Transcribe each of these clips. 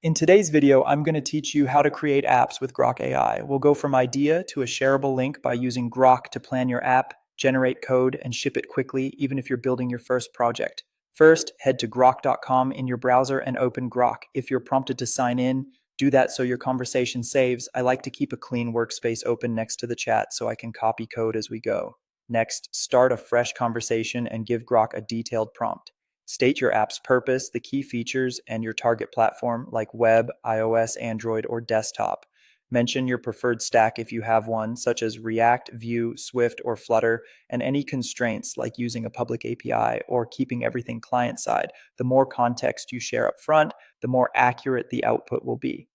In today's video, I'm going to teach you how to create apps with Grok AI. We'll go from idea to a shareable link by using Grok to plan your app, generate code, and ship it quickly, even if you're building your first project. First, head to grok.com in your browser and open Grok. If you're prompted to sign in, do that so your conversation saves. I like to keep a clean workspace open next to the chat so I can copy code as we go. Next, start a fresh conversation and give Grok a detailed prompt. State your app's purpose, the key features, and your target platform like web, iOS, Android, or desktop. Mention your preferred stack if you have one, such as React, Vue, Swift, or Flutter, and any constraints like using a public API or keeping everything client-side. The more context you share up front, the more accurate the output will be.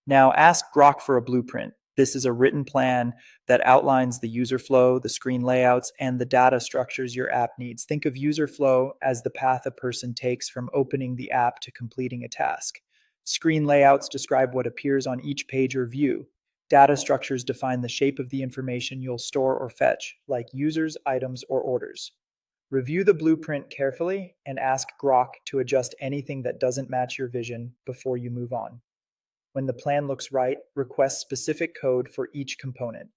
Now ask Grok for a blueprint. This is a written plan that outlines the user flow, the screen layouts, and the data structures your app needs. Think of user flow as the path a person takes from opening the app to completing a task. Screen layouts describe what appears on each page or view. Data structures define the shape of the information you'll store or fetch, like users, items, or orders. Review the blueprint carefully and ask Grok to adjust anything that doesn't match your vision before you move on. When the plan looks right, request specific code for each component.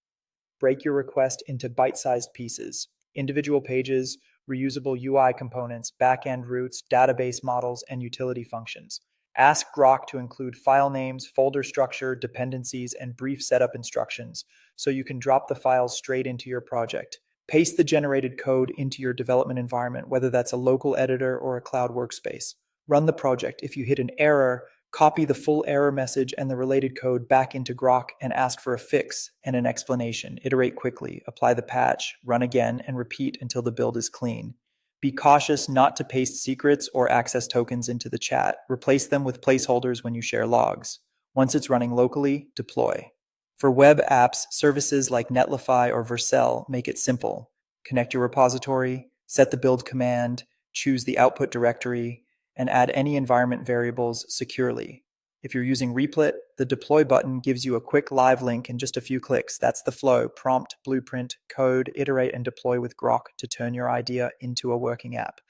Break your request into bite-sized pieces, individual pages, reusable UI components, back-end routes, database models, and utility functions. Ask Grok to include file names, folder structure, dependencies, and brief setup instructions so you can drop the files straight into your project. Paste the generated code into your development environment, whether that's a local editor or a cloud workspace. Run the project. If you hit an error, copy the full error message and the related code back into Grok and ask for a fix and an explanation. Iterate quickly, apply the patch, run again, and repeat until the build is clean. Be cautious not to paste secrets or access tokens into the chat. Replace them with placeholders when you share logs. Once it's running locally, deploy. For web apps, services like Netlify or Vercel make it simple. Connect your repository, set the build command, choose the output directory, and add any environment variables securely. If you're using Replit, the deploy button gives you a quick live link in just a few clicks. That's the flow: prompt, blueprint, code, iterate, and deploy with Grok to turn your idea into a working app.